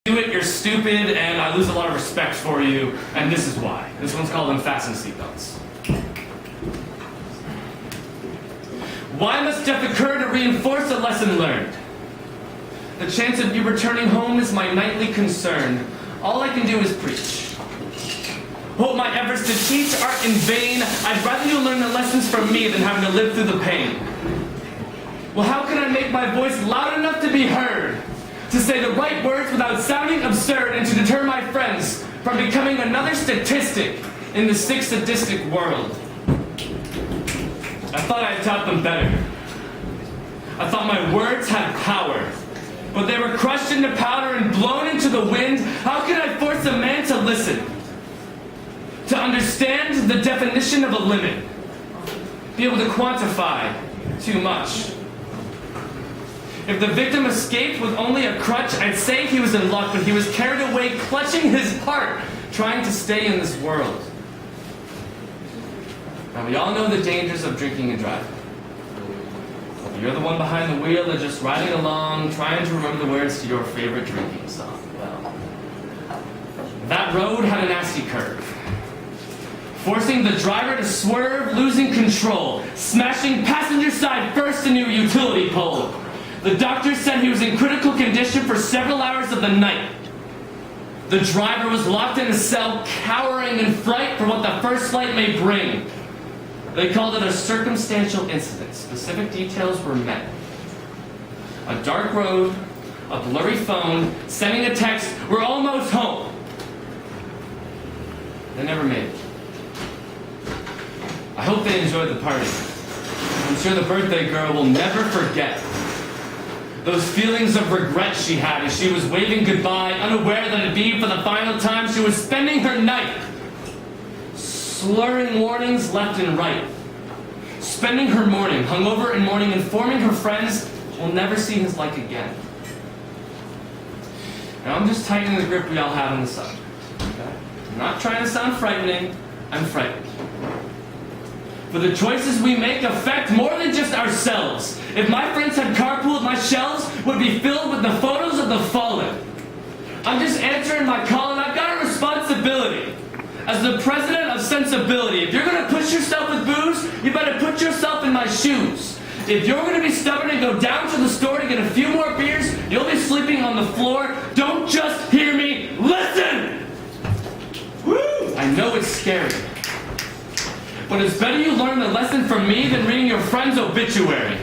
Do it, you're stupid, and I lose a lot of respect for you, and this is why. This one's called Fastened Seatbelts. Why must death occur to reinforce a lesson learned? The chance of you returning home is my nightly concern. All I can do is preach. Hope my efforts to teach aren't in vain. I'd rather you learn the lessons from me than having to live through the pain. Well, how can I make my voice loud enough to be heard? To say the right words without sounding absurd, and to deter my friends from becoming another statistic in the sick, sadistic world. I thought I had taught them better. I thought my words had power, but they were crushed into powder and blown into the wind. How can I force a man to listen? To understand the definition of a limit? Be able to quantify too much? If the victim escaped with only a crutch, I'd say he was in luck, but he was carried away, clutching his heart, trying to stay in this world. Now, we all know the dangers of drinking and driving. If you're the one behind the wheel and just riding along, trying to remember the words to your favorite drinking song, well, that road had a nasty curve. Forcing the driver to swerve, losing control, smashing passenger side first into a utility pole. The doctor said he was in critical condition for several hours of the night. The driver was locked in a cell, cowering in fright for what the first flight may bring. They called it a circumstantial incident. Specific details were met. A dark road, a blurry phone, sending a text, "We're almost home." They never made it. I hope they enjoyed the party. I'm sure the birthday girl will never forget those feelings of regret she had as she was waving goodbye, unaware that it'd be for the final time. She was spending her night slurring warnings left and right. Spending her morning, hungover and morning, informing her friends we'll never see his like again. Now I'm just tightening the grip we all have on the subject. Okay? I'm not trying to sound frightening, I'm frightened. For the choices we make affect more than just ourselves. If my friends had carpooled, my shelves would be filled with the photos of the fallen. I'm just answering my call, and I've got a responsibility. As the president of sensibility, if you're going to push yourself with booze, you better put yourself in my shoes. If you're going to be stubborn and go down to the store to get a few more beers, you'll be sleeping on the floor. Don't just hear me, listen! Woo! I know it's scary. But it's better you learn the lesson from me than reading your friend's obituary.